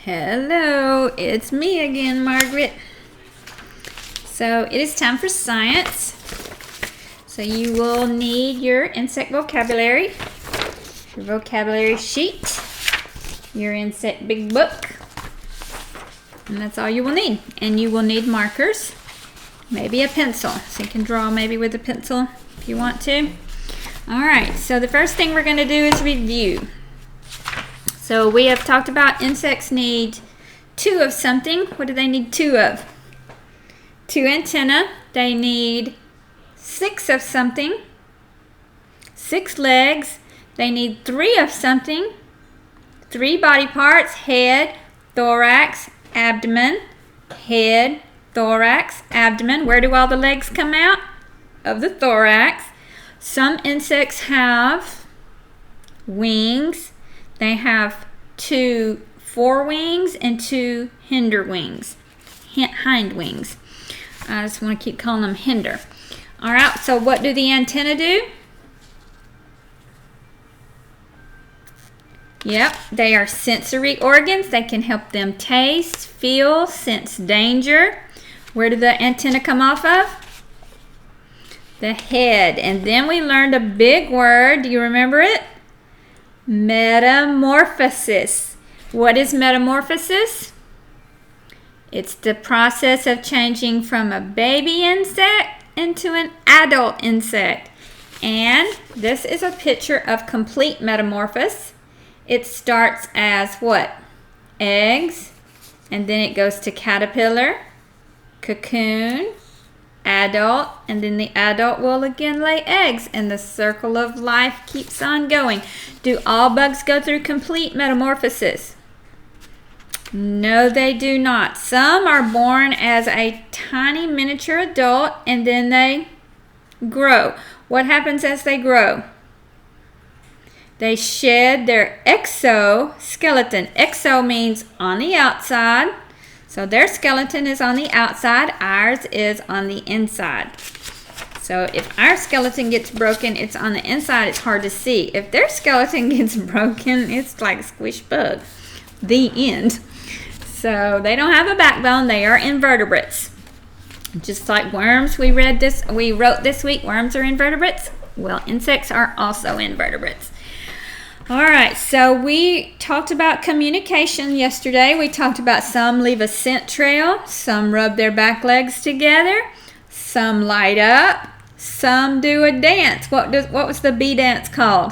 Hello, it's me again, Margaret. So it is time for science. So you will need your insect vocabulary, your vocabulary sheet, your insect big book, and that's all you will need. And you will need markers, maybe a pencil. So you can draw maybe with a pencil if you want to. Alright, so the first thing we're going to do is review. So we have talked about insects need two of something. What do they need two of? Two antennae. They need six of something. 6 legs. They need 3 of something. 3 body parts: head, thorax, abdomen. Head, thorax, abdomen. Where do all the legs come out? Of the thorax. Some insects have wings. They have 2 forewings and 2 hinder wings, hind wings. I just want to keep calling them hinder. All right, so what do the antennae do? Yep, they are sensory organs. They can help them taste, feel, sense danger. Where do the antennae come off of? The head. And then we learned a big word. Do you remember it? Metamorphosis. What is metamorphosis? It's the process of changing from a baby insect into an adult insect. And this is a picture of complete metamorphosis. It starts as what? Eggs, and then it goes to caterpillar, cocoon, adult, and then the adult will again lay eggs, and the circle of life keeps on going. Do all bugs go through complete metamorphosis? No, they do not. Some are born as a tiny miniature adult and then they grow. What happens as they grow? They shed their exoskeleton. Exo means on the outside. So their skeleton is on the outside, ours is on the inside. So if our skeleton gets broken, it's on the inside, it's hard to see. If their skeleton gets broken, it's like a squish bug. The end. So they don't have a backbone, they are invertebrates. Just like worms we wrote this week, worms are invertebrates. Well, insects are also invertebrates. Alright, so we talked about communication yesterday. We talked about some leave a scent trail, some rub their back legs together, some light up, some do a dance. What was the bee dance called?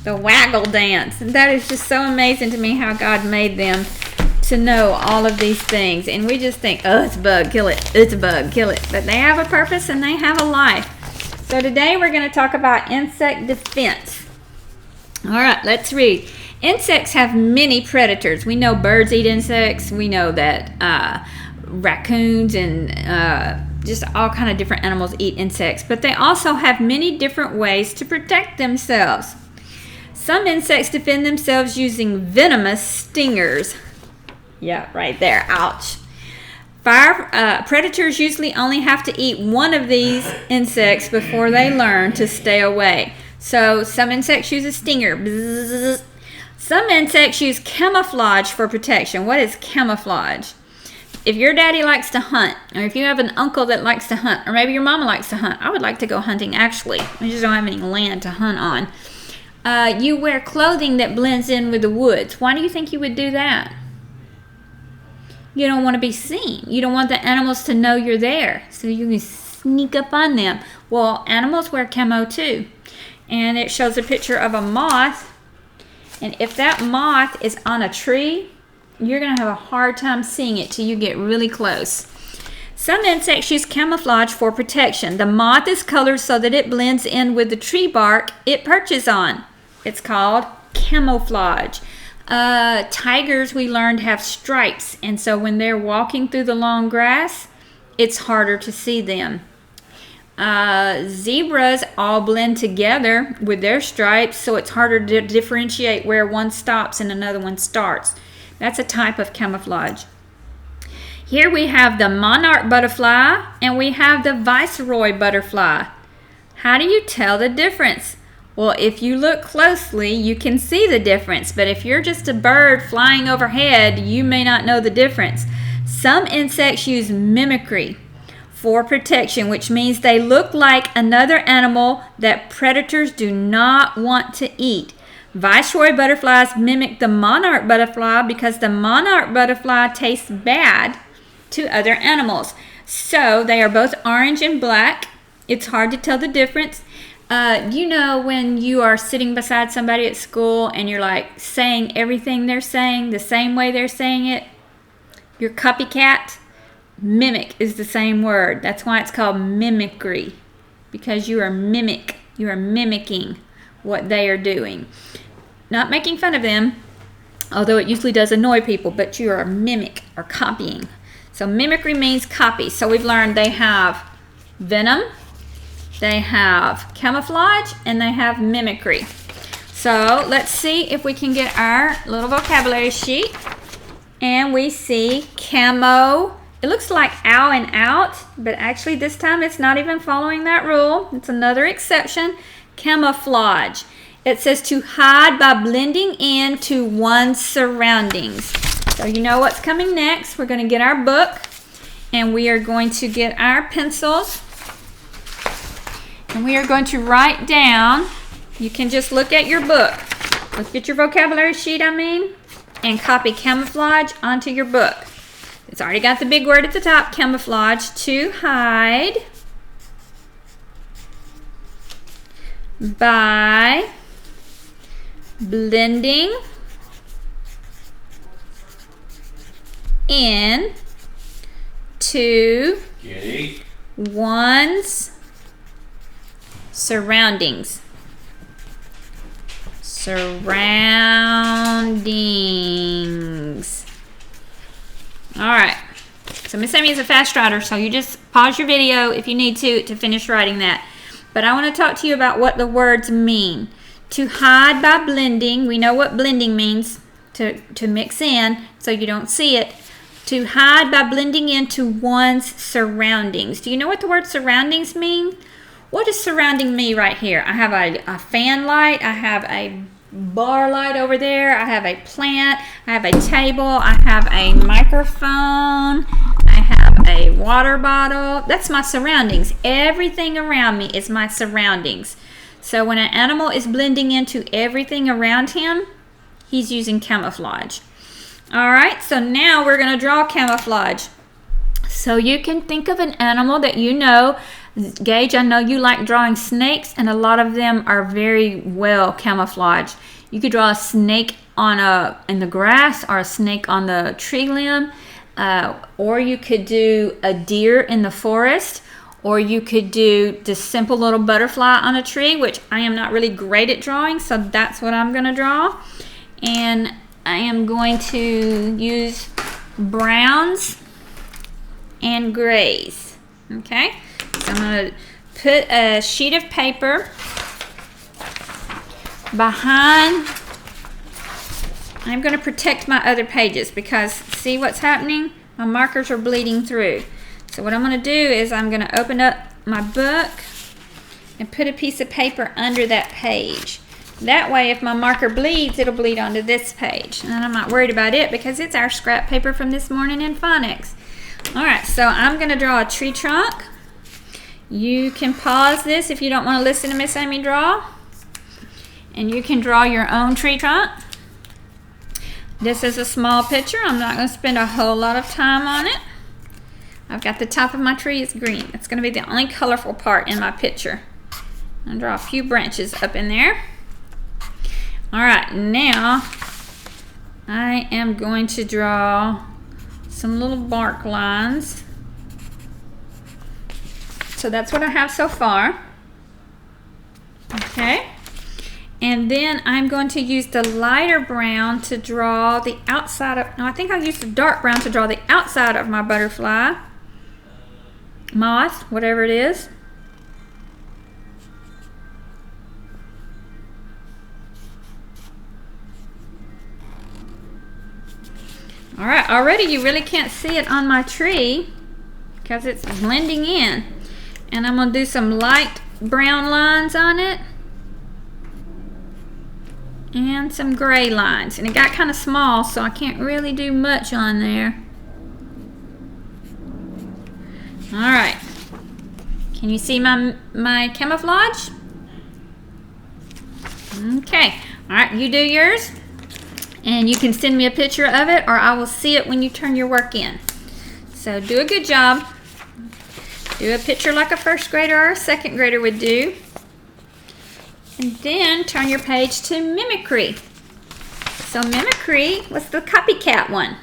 The waggle dance. And that is just so amazing to me how God made them to know all of these things. And we just think, oh, it's a bug, kill it. It's a bug, kill it. But they have a purpose and they have a life. So today we're going to talk about insect defense. All right, let's read. Insects have many predators. We know birds eat insects. We know that raccoons and just all kind of different animals eat insects. But they also have many different ways to protect themselves. Some insects defend themselves using venomous stingers. Yeah, right there. Ouch. Predators usually only have to eat one of these insects before they learn to stay away. So some insects use a stinger. Bzzz. Some insects use camouflage for protection. What is camouflage? If your daddy likes to hunt, or if you have an uncle that likes to hunt, or maybe your mama likes to hunt. I would like to go hunting actually. I just don't have any land to hunt on. You wear clothing that blends in with the woods. Why do you think you would do that? You don't want to be seen. You don't want the animals to know you're there, so you can sneak up on them. Well, animals wear camo too. And it shows a picture of a moth. And if that moth is on a tree, you're going to have a hard time seeing it till you get really close. Some insects use camouflage for protection. The moth is colored so that it blends in with the tree bark it perches on. It's called camouflage. Tigers, we learned, have stripes. And so when they're walking through the long grass, it's harder to see them. Zebras all blend together with their stripes, so it's harder to differentiate where one stops and another one starts. That's a type of camouflage. Here we have the monarch butterfly and we have the viceroy butterfly. How do you tell the difference? Well, if you look closely, you can see the difference, but if you're just a bird flying overhead, you may not know the difference. Some insects use mimicry for protection, which means they look like another animal that predators do not want to eat. Viceroy butterflies mimic the monarch butterfly because the monarch butterfly tastes bad to other animals. So they are both orange and black. It's hard to tell the difference. You know when you are sitting beside somebody at school and you're like saying everything they're saying the same way they're saying it? Your copycat? Mimic is the same word. That's why it's called mimicry, because you are mimicking what they are doing. Not making fun of them, although it usually does annoy people, but you are a mimic or copying. So mimicry means copy. So we've learned they have venom, they have camouflage, and they have mimicry. So let's see if we can get our little vocabulary sheet. And we see camo. It looks like ow and out, but actually this time it's not even following that rule. It's another exception. Camouflage. It says to hide by blending in to one's surroundings. So you know what's coming next. We're going to get our book, and we are going to get our pencils, and we are going to write down. You can just look at your book. Look at your vocabulary sheet, and copy camouflage onto your book. It's already got the big word at the top, camouflage. To hide by blending in to one's surroundings. Surroundings. All right. So Miss Amy is a fast writer, so you just pause your video if you need to finish writing that. But I want to talk to you about what the words mean. To hide by blending, we know what blending means, to mix in so you don't see it. To hide by blending into one's surroundings. Do you know what the word surroundings mean? What does surrounding me right here? I have a fan light, I have a bar light over there, I have a plant, I have a table, I have a microphone, I have a water bottle. That's my surroundings. Everything around me is my surroundings. So when an animal is blending into everything around him, he's using camouflage. All right, so now we're going to draw camouflage. So you can think of an animal that you know. Gage, I know you like drawing snakes, and a lot of them are very well camouflaged. You could draw a snake in the grass, or a snake on the tree limb, or you could do a deer in the forest, or you could do this simple little butterfly on a tree, which I am not really great at drawing, so that's what I'm going to draw. And I am going to use browns and grays. Okay? So I'm going to put a sheet of paper behind. I'm going to protect my other pages because see what's happening? My markers are bleeding through. So what I'm going to do is I'm going to open up my book and put a piece of paper under that page. That way if my marker bleeds, it'll bleed onto this page. And I'm not worried about it because it's our scrap paper from this morning in phonics. Alright, so I'm going to draw a tree trunk. You can pause this if you don't want to listen to Miss Amy draw. And you can draw your own tree trunk. This is a small picture. I'm not going to spend a whole lot of time on it. I've got the top of my tree is green. It's going to be the only colorful part in my picture. I'll draw a few branches up in there. Alright, now I am going to draw some little bark lines. So that's what I have so far. Okay. And then I'm going to use the lighter brown to draw the outside of, no, I think I'll use the dark brown to draw the outside of my butterfly. Moth, whatever it is. Alright, already you really can't see it on my tree because it's blending in. And I'm going to do some light brown lines on it. and some gray lines. And it got kind of small, so I can't really do much on there. Alright. Can you see my camouflage? Okay. Alright, you do yours. And you can send me a picture of it, or I will see it when you turn your work in. So do a good job. Do a picture like a first grader or a second grader would do. And then turn your page to mimicry. So mimicry was the copycat one.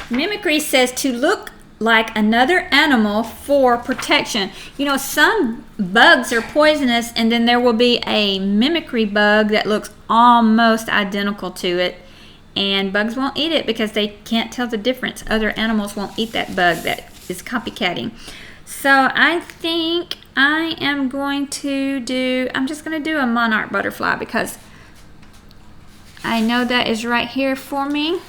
Mimicry says to look like another animal for protection. You know, some bugs are poisonous, and then there will be a mimicry bug that looks almost identical to it, and bugs won't eat it because they can't tell the difference. Other animals won't eat that bug that is copycatting. So I think I am going to do, I'm just going to do a monarch butterfly because I know that is right here for me.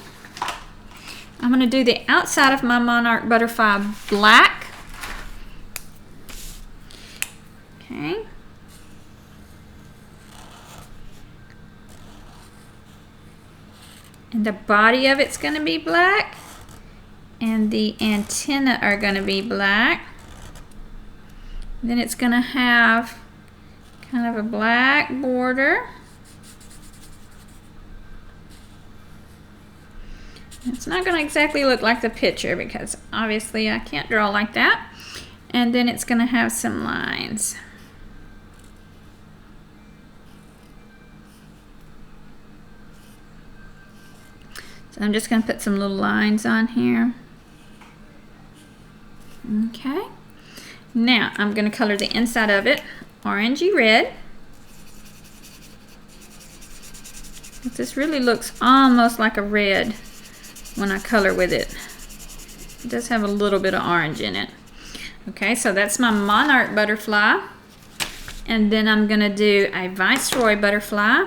I'm going to do the outside of my monarch butterfly black. Okay. And the body of it's going to be black. And the antennae are going to be black. Then it's going to have kind of a black border. It's not going to exactly look like the picture because obviously I can't draw like that. And then it's going to have some lines. So I'm just going to put some little lines on here. Okay. Now I'm going to color the inside of it orangey red. This really looks almost like a red when I color with it. It does have a little bit of orange in it. Okay, so that's my monarch butterfly. And then I'm going to do a viceroy butterfly.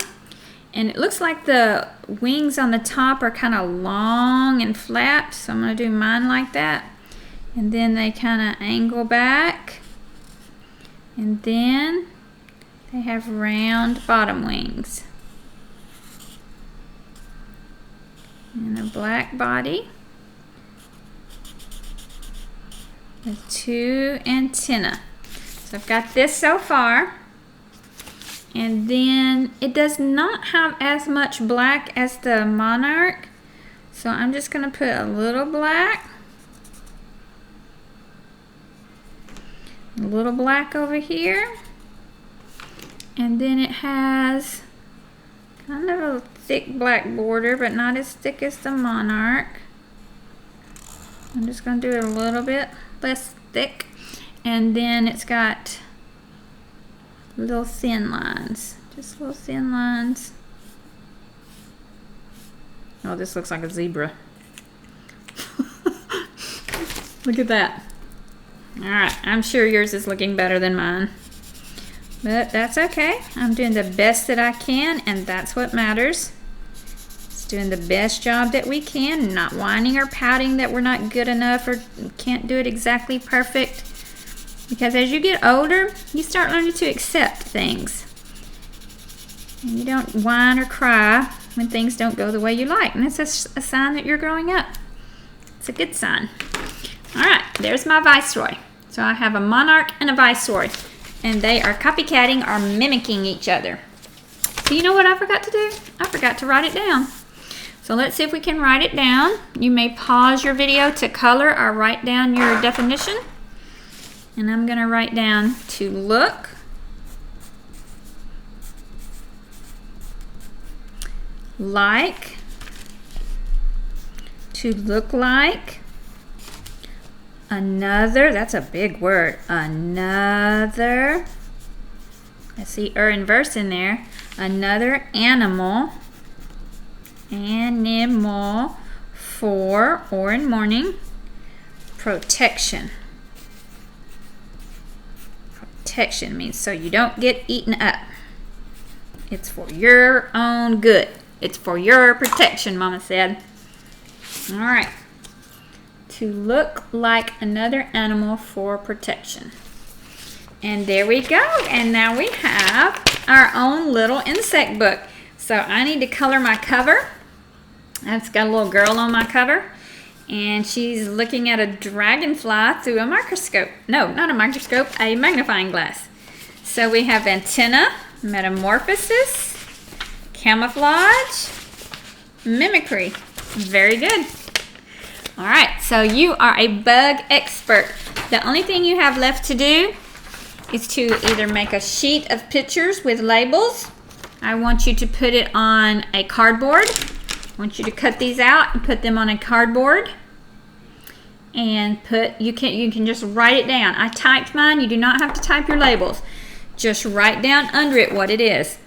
And it looks like the wings on the top are kind of long and flat. So I'm going to do mine like that. And then they kind of angle back. And then they have round bottom wings. And a black body with 2 antennae. So I've got this so far. And then it does not have as much black as the monarch. So I'm just going to put a little black. A little black over here. And then it has kind of a thick black border, but not as thick as the monarch. I'm just going to do it a little bit less thick. And then it's got little thin lines. Just little thin lines. Oh, this looks like a zebra. Look at that. Alright, I'm sure yours is looking better than mine. But that's okay. I'm doing the best that I can, and that's what matters. It's doing the best job that we can, not whining or pouting that we're not good enough or can't do it exactly perfect. Because as you get older, you start learning to accept things. And you don't whine or cry when things don't go the way you like. And that's a sign that you're growing up. It's a good sign. Alright, there's my viceroy. So I have a monarch and a viceroy. And they are copycatting or mimicking each other. So you know what I forgot to do? I forgot to write it down. So let's see if we can write it down. You may pause your video to color or write down your definition. And I'm going to write down to look like, to look like another, that's a big word, another, I see inverse in there, another animal for, or in morning, protection. Protection means so you don't get eaten up. It's for your own good. It's for your protection, Mama said. All right. To look like another animal for protection. And there we go. And now we have our own little insect book. So I need to color my cover. I've got a little girl on my cover, and she's looking at a dragonfly through a microscope. No, not a microscope, a magnifying glass. So we have antenna, metamorphosis, camouflage, mimicry. Very good. All right, so you are a bug expert. The only thing you have left to do is to either make a sheet of pictures with labels. I want you to put it on a cardboard. I want you to cut these out and put them on a cardboard. And you can just write it down. I typed mine. You do not have to type your labels. Just write down under it what it is.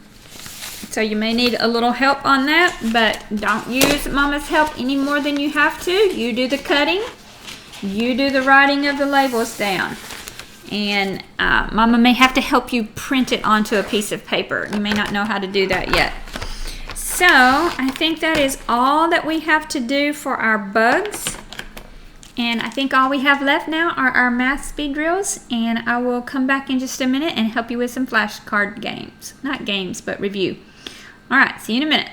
So you may need a little help on that, but don't use Mama's help any more than you have to. You do the cutting. You do the writing of the labels down. And Mama may have to help you print it onto a piece of paper. You may not know how to do that yet. So I think that is all that we have to do for our bugs. And I think all we have left now are our math speed drills, and I will come back in just a minute and help you with some flashcard games. Not games, but review. All right, see you in a minute.